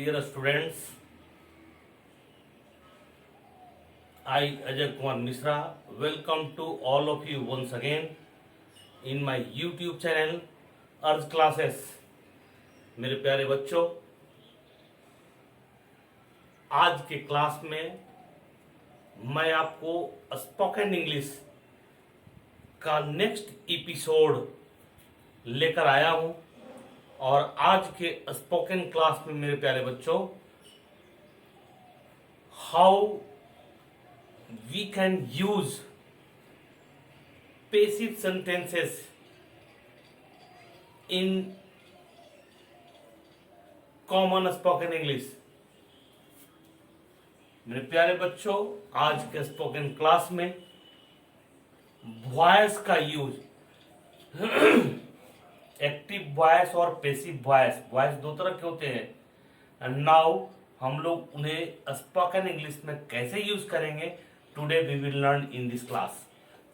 dear students, I Ajay Kumar Mishra welcome to all of you once again in my YouTube channel अर्ज classes. मेरे प्यारे बच्चों, आज के क्लास में मैं आपको स्पोकन इंग्लिश का नेक्स्ट एपिसोड लेकर आया हूं और आज के स्पोकन क्लास में मेरे प्यारे बच्चों, how we can use passive sentences in common spoken English. मेरे प्यारे बच्चों, आज के स्पोकन क्लास में वॉइस का यूज, एक्टिव वॉइस और पैसिव वॉइस, वॉइस दो तरह के होते हैं। एंड नाउ हम लोग उन्हें स्पोकन इंग्लिश में कैसे यूज करेंगे, today we will learn in this class.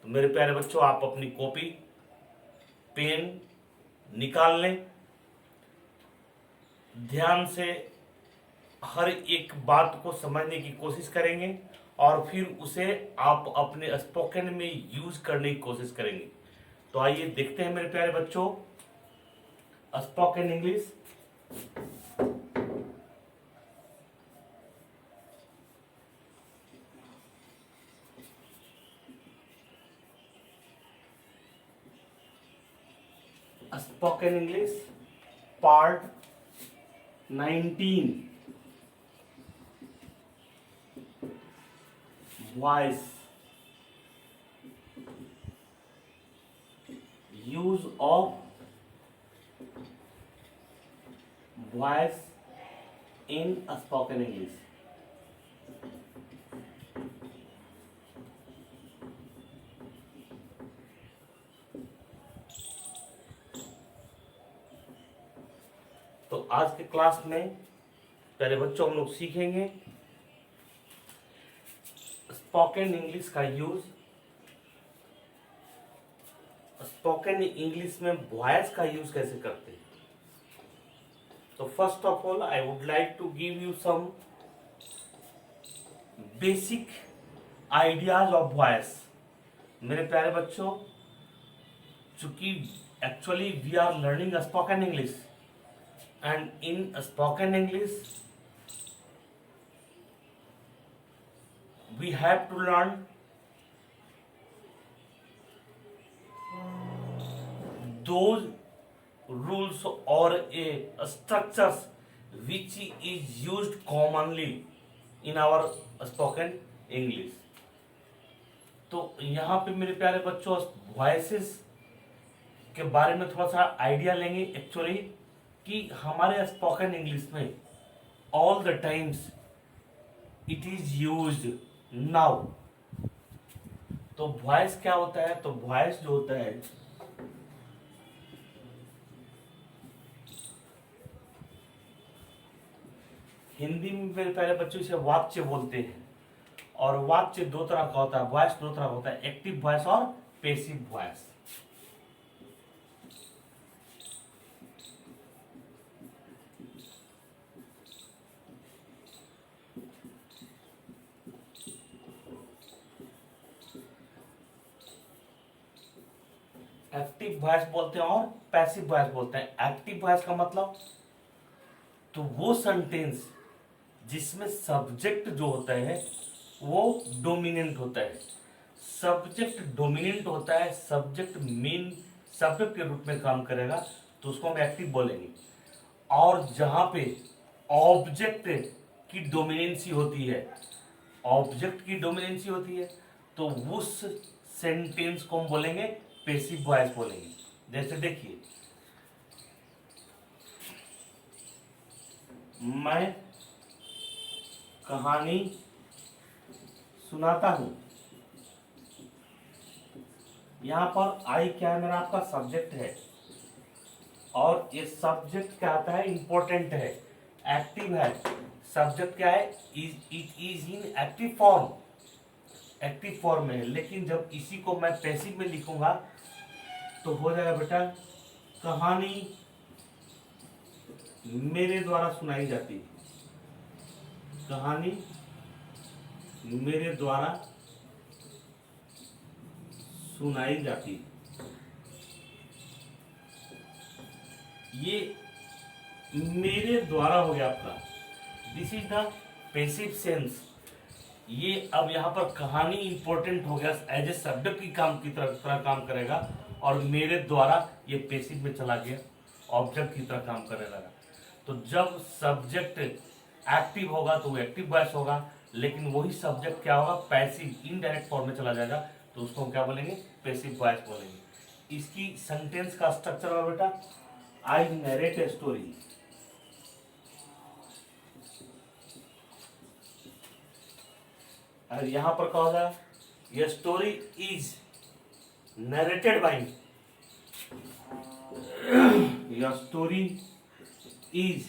तो मेरे प्यारे बच्चों, आप अपनी कॉपी पेन निकाल लें, ध्यान से हर एक बात को समझने की कोशिश करेंगे और फिर उसे आप अपने स्पोकन में यूज करने की कोशिश करेंगे। तो आइए देखते हैं मेरे प्यारे बच्चों spoken English. Spoken English part 19, voice, use of voice in spoken English. तो आज के क्लास में प्यारे बच्चों हम लोग सीखेंगे स्पोकन इंग्लिश का यूज, स्पोकन इंग्लिश में वॉइस का यूज कैसे करते हैं। तो first of all I would like to give you some basic ideas of voice. मेरे प्यारे बच्चों, चूंकि actually we are learning spoken English and in spoken English we have to learn those rules or a structures which is used commonly in our spoken English। तो यहाँ पे मेरे प्यारे बच्चों वॉइसेस के बारे में थोड़ा सा आइडिया लेंगे। एक्चुअली कि हमारे स्पोकन इंग्लिश में all the times it is used now. तो वॉइस क्या होता है, तो वॉइस जो होता है हिंदी में मेरे प्यारे बच्चों इसे वाक्य बोलते हैं। और वाक्य दो तरह का होता है, वॉइस दो तरह का होता है, एक्टिव वॉइस और पैसिव वॉइस। एक्टिव वॉइस बोलते हैं और पैसिव वॉइस बोलते हैं। एक्टिव वॉइस का मतलब तो वो सेंटेंस जिसमें सब्जेक्ट जो होता है वो डोमिनेंट होता है। सब्जेक्ट डोमिनेंट होता है, सब्जेक्ट मेन सब्जेक्ट के रूप में काम करेगा, तो उसको हम एक्टिव बोलेंगे। और जहां पे ऑब्जेक्ट की डोमिनेंसी होती है, ऑब्जेक्ट की डोमिनेंसी होती है, तो उस सेंटेंस को हम बोलेंगे पैसिव वॉइस बोलेंगे। जैसे देखिए, मैं कहानी सुनाता हूं। यहां पर आई क्या है, मेरा आपका सब्जेक्ट है और ये सब्जेक्ट क्या आता है, इंपॉर्टेंट है, एक्टिव है। सब्जेक्ट क्या है, it is in active form, active form में है। लेकिन जब इसी को मैं पैसिव में लिखूंगा तो हो जाएगा बेटा, कहानी मेरे द्वारा सुनाई जाती है। कहानी मेरे द्वारा सुनाई जाती है। ये मेरे द्वारा हो गया आपका, this is the passive sense. ये अब यहाँ पर कहानी इंपॉर्टेंट हो गया, एज ए शब्द की तरह काम करेगा, और मेरे द्वारा ये पैसिव में चला गया, ऑब्जेक्ट की तरह काम करने लगा। तो जब सब्जेक्ट एक्टिव होगा तो वो एक्टिव वॉइस होगा, लेकिन वही सब्जेक्ट क्या होगा, पैसिव इनडायरेक्ट फॉर्म में चला जाएगा, तो उसको हम क्या बोलेंगे, पैसिव वॉइस बोलेंगे। इसकी सेंटेंस का स्ट्रक्चर है बेटा, आई नरेट ए स्टोरी। और यहां पर कहा जाए, ये story is narrated by, your story is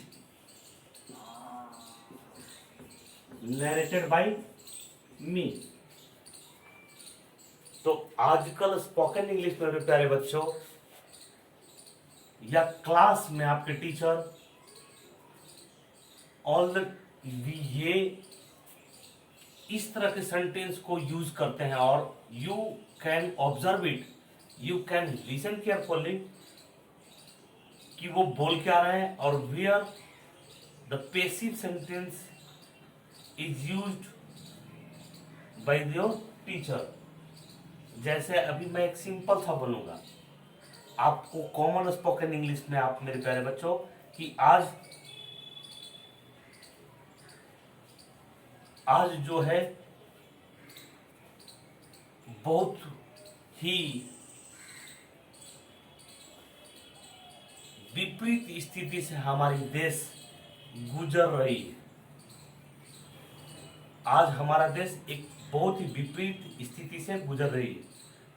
narrated by me। तो आजकल स्पोकन इंग्लिश में मेरे प्यारे बच्चों, या क्लास में आपके टीचर ये इस तरह के सेंटेंस को यूज करते हैं, और you can observe it, you can listen carefully कि वो बोल क्या रहे हैं, और where the passive sentence is used by your teacher. जैसे अभी मैं एक सिंपल सा बोलूंगा आपको कॉमन स्पोकन इंग्लिश में, आप मेरे प्यारे बच्चों, कि आज जो है बहुत ही विपरीत स्थिति से हमारी देश गुजर रही है। आज हमारा देश एक बहुत ही विपरीत स्थिति से गुजर रही है।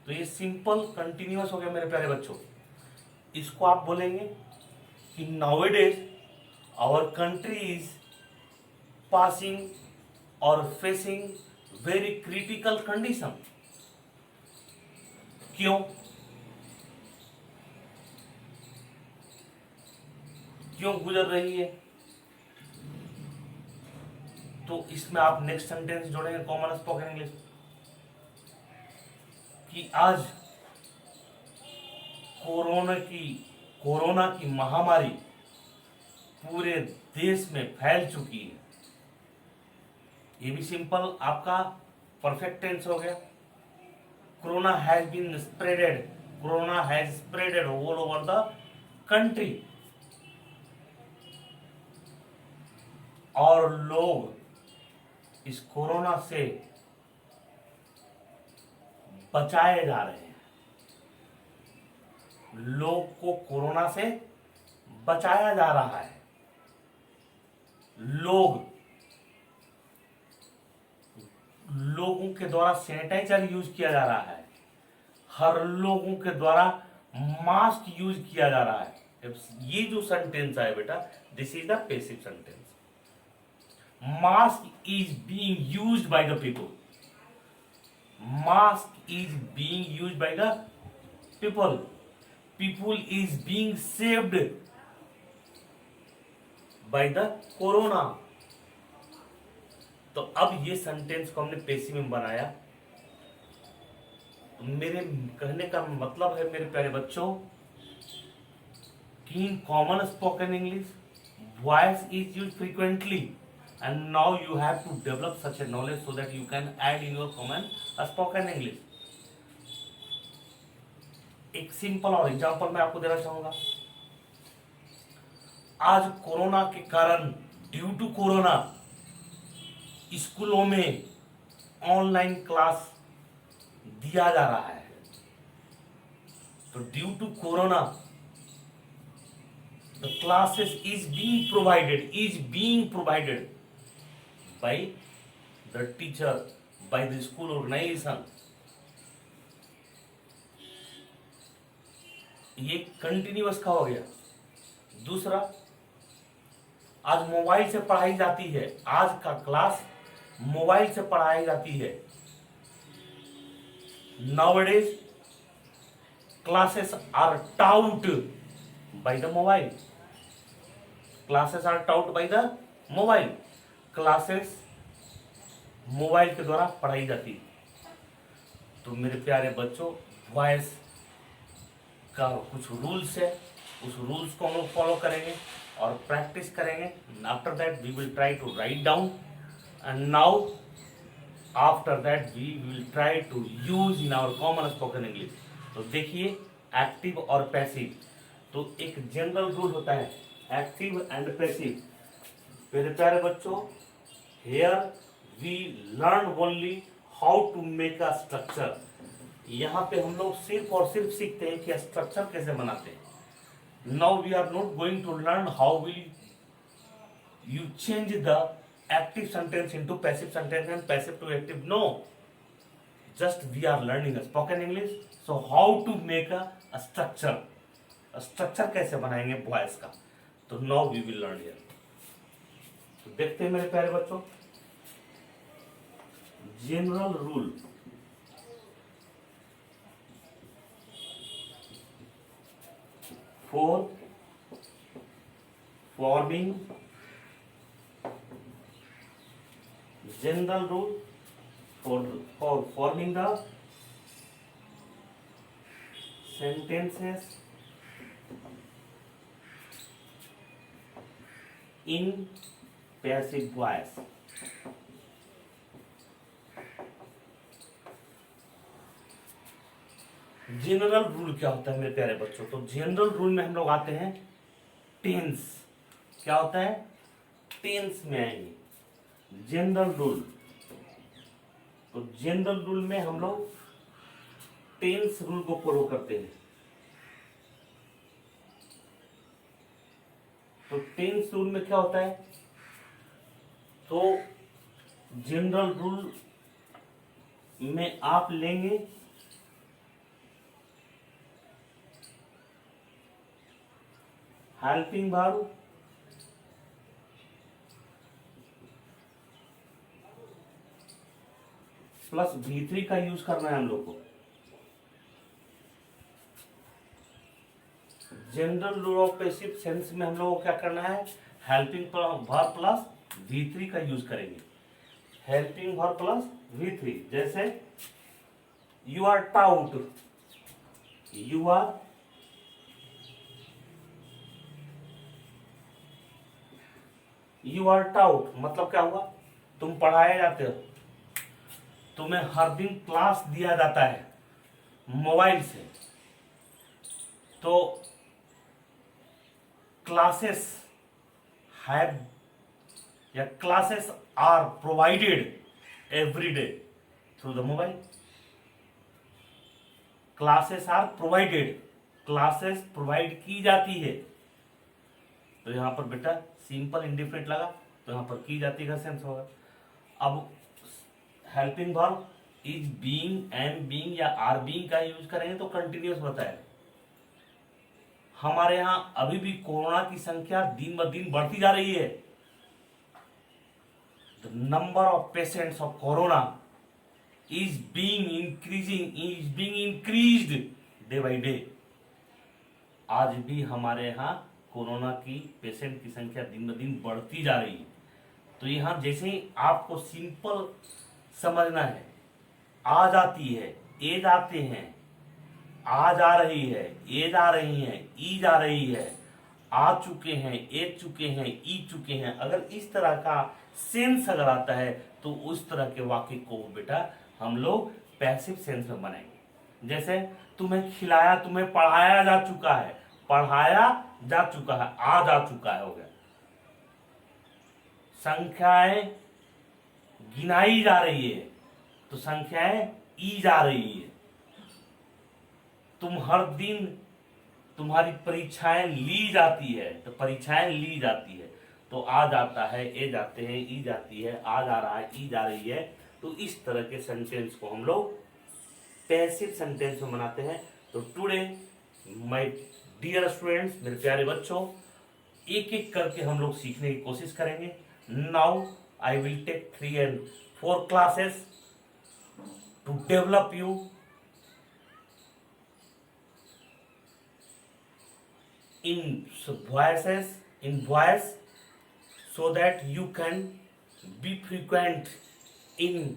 तो ये सिंपल कंटिन्यूअस हो गया मेरे प्यारे बच्चों। इसको आप बोलेंगे कि nowadays our country is passing और फेसिंग वेरी क्रिटिकल कंडीशन। क्यों? क्यों गुजर रही है? तो इसमें आप नेक्स्ट सेंटेंस जोड़ेंगे कॉमन स्पोकन इंग्लिश, कि आज कोरोना की महामारी पूरे देश में फैल चुकी है। ये भी सिंपल आपका परफेक्ट टेंस हो गया। Corona has spreaded all over the country, और लोग इस कोरोना से बचाए जा रहे हैं। लोग को कोरोना से बचाया जा रहा है। लोगों के द्वारा सैनिटाइजर यूज किया जा रहा है। हर लोगों के द्वारा मास्क यूज किया जा रहा है। ये जो सेंटेंस है बेटा, this is the passive sentence. Mask is being used by the people. Mask is being used by the people. People is being saved by the corona. तो अब ये सेंटेंस को हमने पैसिव में बनाया। तो मेरे कहने का मतलब है मेरे प्यारे बच्चों, कि इन common spoken English voice is used frequently, and now you have to develop such a knowledge so that you can add in your common spoken English। एक सिंपल और एग्जांपल मैं आपको देना चाहूंगा। आज कोरोना के कारण, ड्यू टू कोरोना, स्कूलों में ऑनलाइन क्लास दिया जा रहा है। तो due to corona the classes is being provided by the teacher, by the school organization। ये कंटिन्यूअस का हो गया। दूसरा, आज मोबाइल से पढ़ाई जाती है। आज का क्लास मोबाइल से पढ़ाई जाती है। Nowadays classes are taught by the mobile। Classes are taught by the mobile। Classes mobile के द्वारा पढ़ाई जाती है। तो मेरे प्यारे बच्चों, वॉइस का कुछ रूल्स है, उस रूल्स को हम लोग फॉलो करेंगे और प्रैक्टिस करेंगे। After that we will try to write down, and now after that we will try to use in our common spoken English. तो देखिए, एक्टिव और पैसिव, तो एक जनरल रूल होता है एक्टिव एंड पैसिव। मेरे प्यारे बच्चों, here we learn only how to make a structure. यहाँ पे हम लोग सिर्फ और सिर्फ सीखते हैं कि स्ट्रक्चर कैसे बनाते हैं। Now we are not going to learn how will you change the active sentence into passive sentence and passive to active. No, just we are learning a spoken English, so how to make a structure, a structure कैसे बनाएंगे voice का, तो now we will learn here। तो देखते हैं मेरे प्यारे बच्चों, general rule. For forming, general rule for forming the sentences in passive voice। General rule क्या होता है मेरे प्यारे बच्चों? तो जनरल रूल में हम लोग आते हैं टेंस। क्या होता है? टेंस में आएंगे जनरल रूल। तो जनरल रूल में हम लोग टेंस रूल को फॉलो करते हैं। तो टेंस रूल में क्या होता है? तो जनरल रूल में आप लेंगे हेल्पिंग वर्ब प्लस V3 का यूज करना है हम लोग को। General rule of passive sense में हम लोग को क्या करना है? हेल्पिंग वर्ब प्लस V3 का यूज करेंगे। हेल्पिंग वर्ब प्लस V3, जैसे you are taught, you are taught मतलब क्या हुआ? तुम पढ़ाए जाते हो, तुम्हें हर दिन क्लास दिया जाता है मोबाइल से। तो क्लासेस हैव या classes are provided every day through the mobile. Classes are provided, classes provide की जाती है। तो यहां पर बेटा सिंपल इंडिफरेंट लगा, तो यहां पर की जाती का सेंस होगा। अब helping verb is being, am being या आर बीइंग का यूज करेंगे तो कंटिन्यूअस बताएगा। हमारे यहां अभी भी कोरोना की संख्या दिन ब दिन बढ़ती जा रही है। The number of patients of corona is being increased day by day. आज भी हमारे यहाँ कोरोना की पेशेंट की संख्या दिन ब दिन बढ़ती जा रही है। तो यहाँ जैसे ही आपको सिंपल समझना है, आ जाती है, ए जाते हैं, आ जा रही है, ए जा रही है, ई जा रही है, आ चुके हैं, ए चुके हैं, ई चुके हैं। अगर इस तरह का सेंस अगर आता है तो उस तरह के वाक्य को बेटा हम लोग पैसिव सेंस में बनाएंगे। जैसे तुम्हें खिलाया, तुम्हें पढ़ाया जा चुका है, पढ़ाया जा चुका है, आ जा चुका है हो गया। संख्याएं गिनाई जा रही है, तो संख्याएं ई जा रही है। तुम हर दिन, तुम्हारी परीक्षाएं ली जाती है, तो परीक्षाएं ली जाती है। तो आ जाता है, ए जाते हैं, ई जाती है, आ जा रहा है, ई जा रही है। तो इस तरह के सेंटेंस को हम लोग पैसिव सेंटेंस में बनाते हैं। तो टुडे माय डियर स्टूडेंट्स, मेरे प्यारे बच्चों, एक एक करके हम लोग सीखने की कोशिश करेंगे। Now I will take 3 and 4 classes to develop you in voice, so that you can be frequent in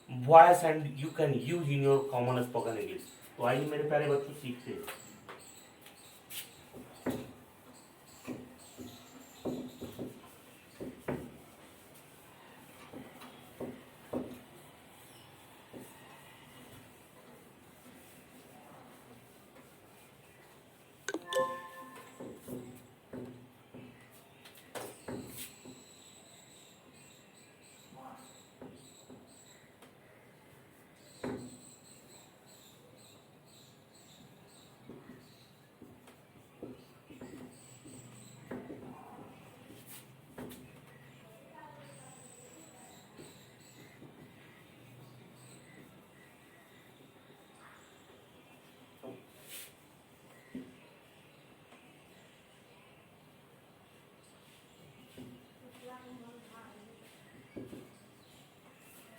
voice and you can use in your common spoken English. तो आइए मेरे प्यारे बच्चों सीखते हैं।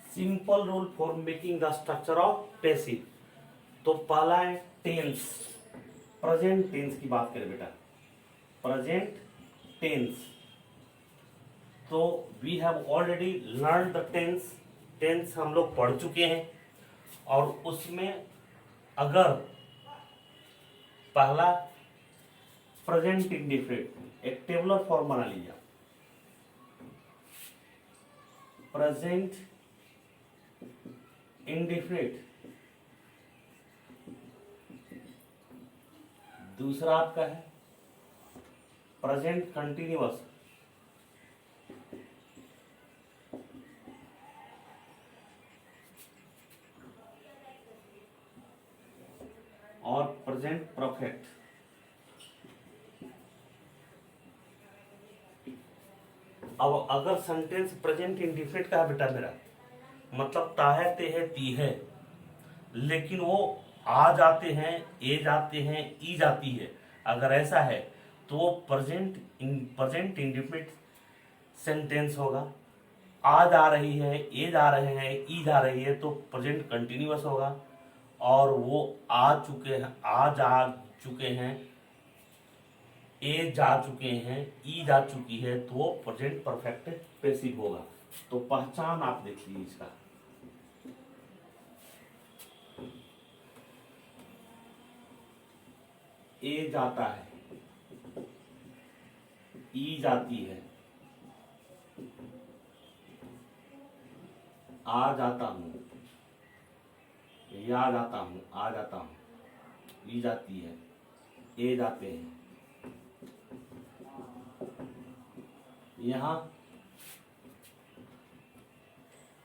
Simple rule for making the structure of passive. तो पहला है टेंस। प्रेजेंट टेंस की बात करें बेटा, प्रेजेंट टेंस। तो we have already learn the tense. Tense हम लोग पढ़ चुके हैं, और उसमें अगर पहला प्रेजेंट इंडेफिनिट एक टेबुलर फॉर्म बना लीजिए। प्रेजेंट इंडेफिनिट, दूसरा आपका है प्रेजेंट कंटिन्यूअस, और प्रेजेंट परफेक्ट। अब अगर सेंटेंस प्रेजेंट इंडेफिनिट का है बेटा मेरा, मतलब ताहे ते है ती है, लेकिन वो आ जाते हैं, ए जाते हैं, ई जाती है, अगर ऐसा है तो वो प्रेजेंट इंडेफिनिट सेंटेंस होगा। आ जा रही है, ए जा रहे हैं, ई जा रही है, तो प्रेजेंट कंटिन्यूअस होगा। और वो आ चुके हैं, आ जा चुके हैं, ए जा चुके हैं, ई जा चुकी है, तो वो प्रेजेंट परफेक्ट पैसिव होगा। तो पहचान आप देख लीजिए इसका। ए जाता है, ई जाती है, आ जाता हूं, या जाता हूं, आ जाता हूं, ई जाती है, ए जाते हैं। यहां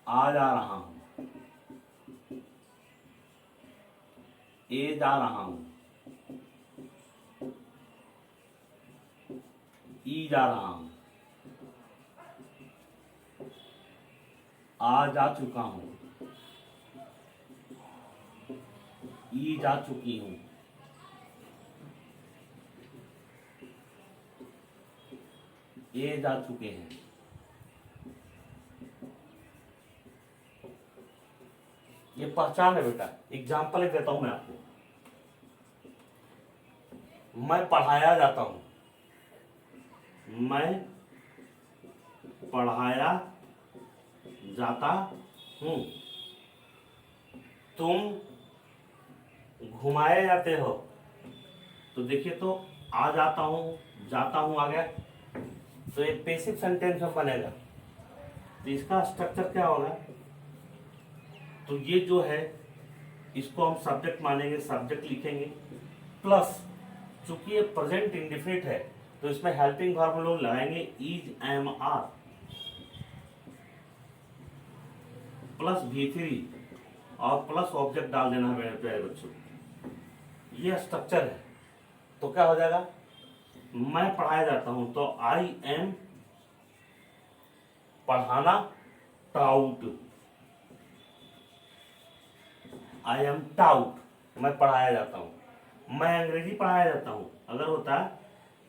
आ जा रहा हूं, ए जा रहा हूं, ई जा रहा हूं, आ जा चुका हूं, ई जा चुकी हूं, ए जा चुके हैं। ये पहचान है बेटा। एग्जाम्पल एक देता हूं मैं आपको। मैं पढ़ाया जाता हूं, मैं पढ़ाया जाता हूं। तुम घुमाए जाते हो, तो देखिए तो आ जाता हूं आ गया, तो एक पैसिव सेंटेंस में बनेगा। तो इसका स्ट्रक्चर क्या होगा, तो ये जो है इसको हम सब्जेक्ट मानेंगे, सब्जेक्ट लिखेंगे, प्लस चूंकि ये प्रेजेंट इंडेफिनिट है तो इसमें हेल्पिंग वर्ब हम लोग लगाएंगे is, M, are, plus V3 और प्लस ऑब्जेक्ट डाल देना है मेरे प्यारे बच्चों। ये स्ट्रक्चर है। तो क्या हो जाएगा, मैं पढ़ाया जाता हूं, तो आई एम पढ़ाना टाउट, आई एम टाउट, मैं पढ़ाया जाता हूं। मैं अंग्रेजी पढ़ाया जाता हूं, अगर होता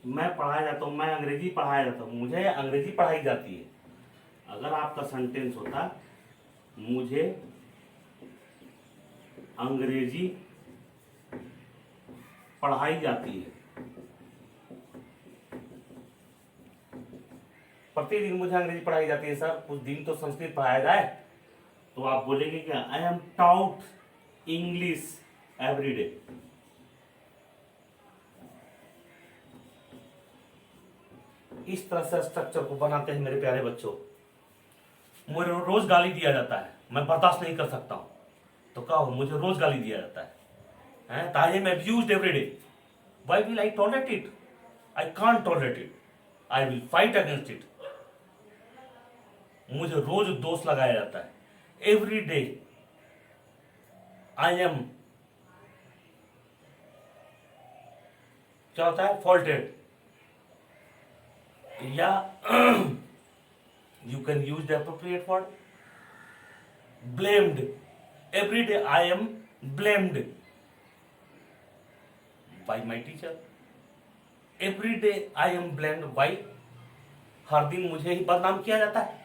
मैं पढ़ाया जाता हूं, मैं अंग्रेजी पढ़ाया जाता हूं, मुझे अंग्रेजी पढ़ाई जाती है। अगर आपका सेंटेंस होता मुझे अंग्रेजी पढ़ाई जाती है, प्रतिदिन मुझे अंग्रेजी पढ़ाई जाती है। सर कुछ दिन तो संस्कृत पढ़ाया जाए, तो आप बोलेंगे कि I am taut English every day. इस तरह से स्ट्रक्चर को बनाते हैं मेरे प्यारे बच्चों। मुझे रोज गाली दिया जाता है, मैं बर्दाश्त नहीं कर सकता हूं, तो क्या हो, मुझे रोज गाली दिया जाता है, I am abused every day. Why will I tolerate it? I can't tolerate it, I will fight against it. मुझे रोज दोष लगाया जाता है, एवरी डे आई एम, क्या होता है, फॉल्टेड, या you can use the appropriate word, blamed. Every day I am blamed by my teacher. Every day I am blamed by, हर दिन मुझे ही बदनाम किया जाता है।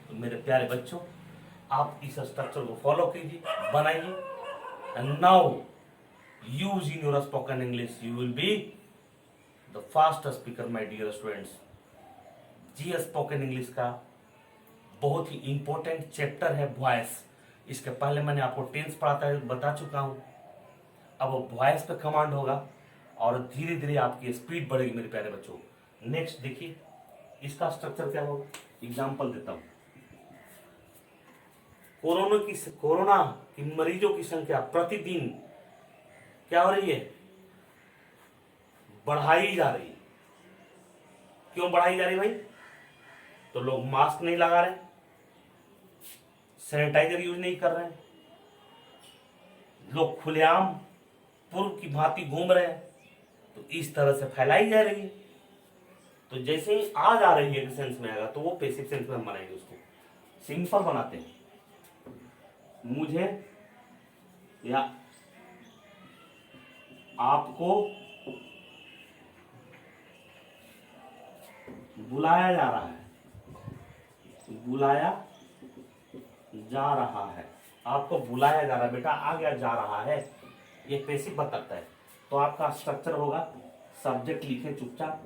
तो मेरे प्यारे बच्चों, आप इस स्ट्रक्चर को फॉलो कीजिए, बनाइए, and now use in your spoken English, you will be the fast speaker my dear students. जी स्पोकन इंग्लिश का बहुत ही इंपॉर्टेंट चैप्टर है वॉइस। इसके पहले मैंने आपको टेंस पढ़ाता है, बता चुका हूं। अब वॉइस पे कमांड होगा और धीरे धीरे आपकी स्पीड बढ़ेगी मेरे प्यारे बच्चों। नेक्स्ट देखिए, इसका स्ट्रक्चर क्या होगा, एग्जांपल देता हूं। कोरोना की मरीजों की संख्या प्रतिदिन क्या हो रही है, बढ़ाई जा रही है। क्यों बढ़ाई जा रही है भाई? तो लोग मास्क नहीं लगा रहे, सैनिटाइजर यूज नहीं कर रहे हैं, लोग खुलेआम पूर्व की भांति घूम रहे हैं, तो इस तरह से फैलाई जा रही है। तो जैसे ही आ जा रही है सेंस में आएगा, तो वो पैसिव सेंस में हम बनाएंगे उसको। सिंपल बनाते हैं, मुझे या आपको बुलाया जा रहा है, बुलाया जा रहा है, आपको बुलाया जा रहा है बेटा, आ गया जा रहा है, ये पैसिव बताता है। तो आपका स्ट्रक्चर होगा, सब्जेक्ट लिखे चुपचाप,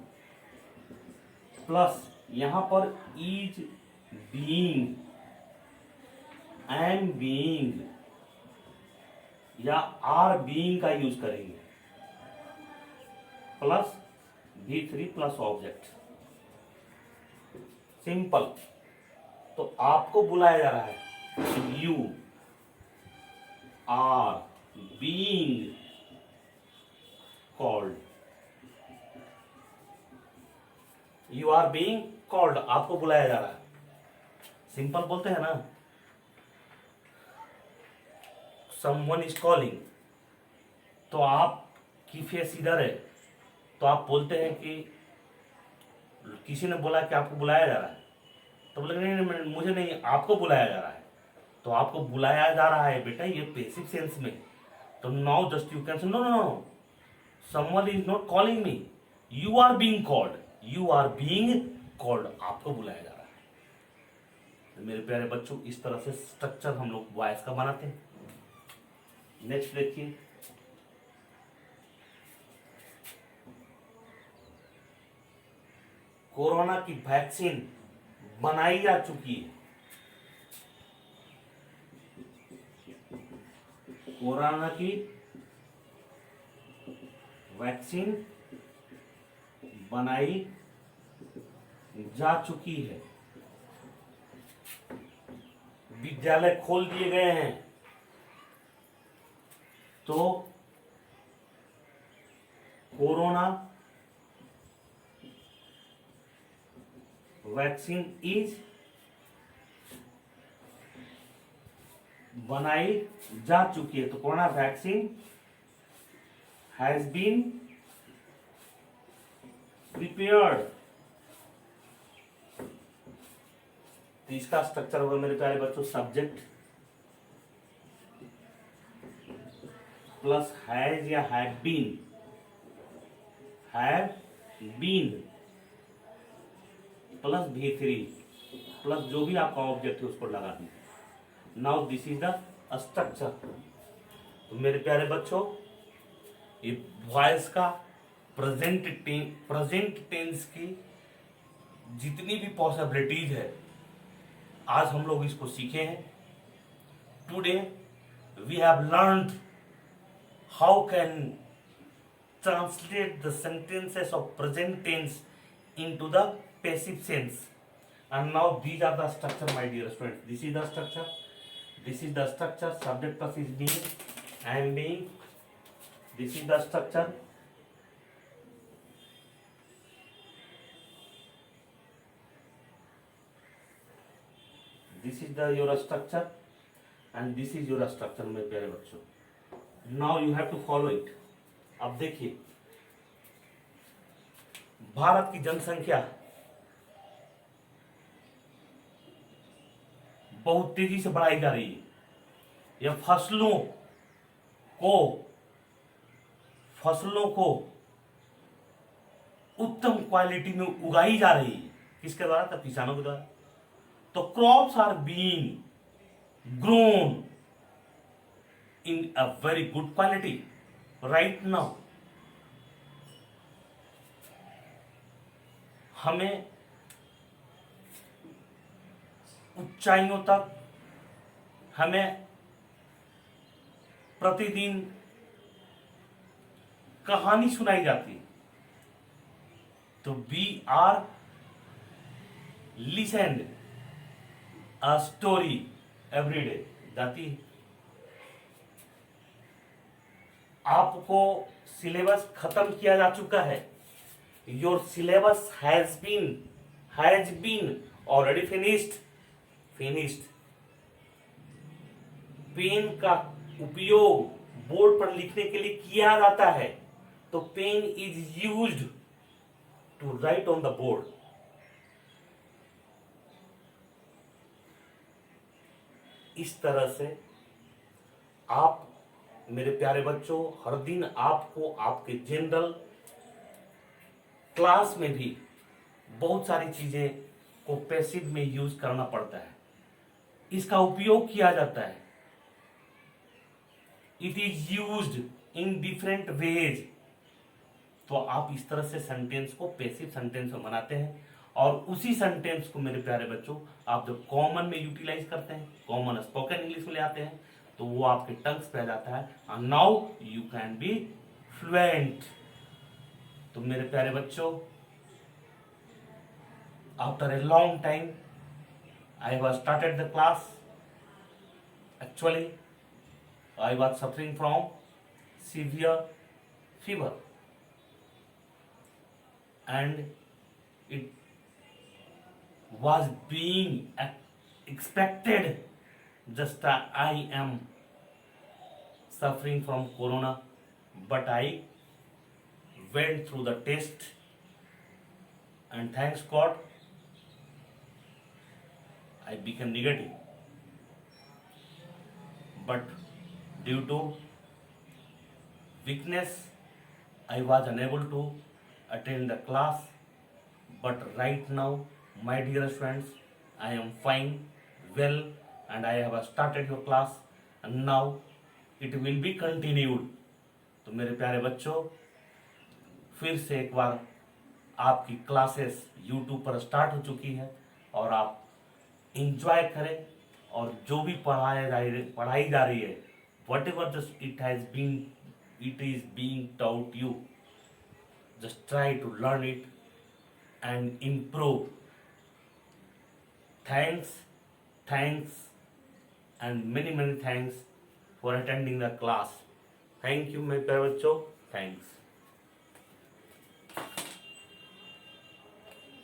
प्लस यहां पर इज बीइंग, एम बीइंग या आर बीइंग का यूज करेंगे, plus V3 plus object. Simple. तो आपको बुलाया जा रहा है, you are being called, you are being called, आपको बुलाया जा रहा है। सिंपल बोलते हैं ना, समवन इज कॉलिंग, तो आपकी फेस इधर है, तो आप बोलते हैं कि किसी ने बोला कि आपको बुलाया जा रहा है, तो बोले नहीं, मुझे नहीं, आपको बुलाया जा रहा है। तो आपको बुलाया जा रहा है बेटा, ये पैसिव सेंस में। तो now just you can say, no no no, someone is not calling me, you are being called, you are being called, आपको बुलाया जा रहा है। तो मेरे प्यारे बच्चों, इस तरह से स्ट्रक्चर हम लोग वॉइस का बनाते हैं। नेक्स्ट देखिए, कोरोना की वैक्सीन बनाई जा चुकी है, कोरोना की वैक्सीन बनाई जा चुकी है, विद्यालय खोल दिए गए हैं, तो कोरोना वैक्सीन इज बनाई जा चुकी है। तो corona vaccine has been prepared. तो इसका स्ट्रक्चर होगा मेरे प्यारे बच्चों, सब्जेक्ट प्लस हैज या have been plus V3 plus जो भी आपका ऑब्जेक्ट है उसको लगा दीजिए। Now this is the structure. तो मेरे प्यारे बच्चों, ये वॉइस का प्रेजेंट टेंस की जितनी भी पॉसिबिलिटीज है, आज हम लोग इसको सीखे हैं। Today we have learned how can translate the sentences of present tense into the passive sense. And now these are the structure, my dear students. This is the structure. This is the structure. Subject plus is being. I am being. This is the structure. This is the your structure, and this is your structure, मेरे प्यारे बच्चों. Now you have to follow it. अब देखिए, भारत की जनसंख्या बहुत तेजी से बढ़ाई जा रही है. यह फसलों को उत्तम क्वालिटी में उगाई जा रही है. किसके द्वारा? तो किसानों के द्वारा. तो crops are being grown in a very good quality right now. हमें ऊंचाइयों तक हमें प्रतिदिन कहानी सुनाई जाती है. तो we are listened a story every day जाती है. आपको सिलेबस खत्म किया जा चुका है. Your syllabus has been already finished. Pen का उपयोग बोर्ड पर लिखने के लिए किया जाता है. तो pen is used to write on the board. इस तरह से आप मेरे प्यारे बच्चों, हर दिन आपको आपके जनरल क्लास में भी बहुत सारी चीजें को पैसिव में यूज करना पड़ता है. इसका उपयोग किया जाता है. It is used in different ways. तो आप इस तरह से सेंटेंस को पैसिव सेंटेंस में बनाते हैं, और उसी सेंटेंस को मेरे प्यारे बच्चों आप जब कॉमन में यूटिलाइज करते हैं, कॉमन स्पोकन इंग्लिश में ले आते हैं, तो वो आपके टंग्स पे आ जाता है. And now you can be fluent. तो मेरे प्यारे बच्चों, after a long time I was started the class. Actually, I was suffering from severe fever, and it was being expected. Just I am suffering from corona, but I went through the test, and thanks God I became negative. But due to weakness, I was unable to attend the class. But right now, my dear friends, I am fine, well, and I have started your class, and now it will be continued. तो मेरे प्यारे बच्चों, फिर से एक बार आपकी classes YouTube पर start हो चुकी है, और आप इंजॉय करें. और जो भी पढ़ाई जा रही है, whatever it is being taught you, just try to learn it and improve. Thanks and many thanks for attending the class. Thank you my प्यारे बच्चों. Thanks.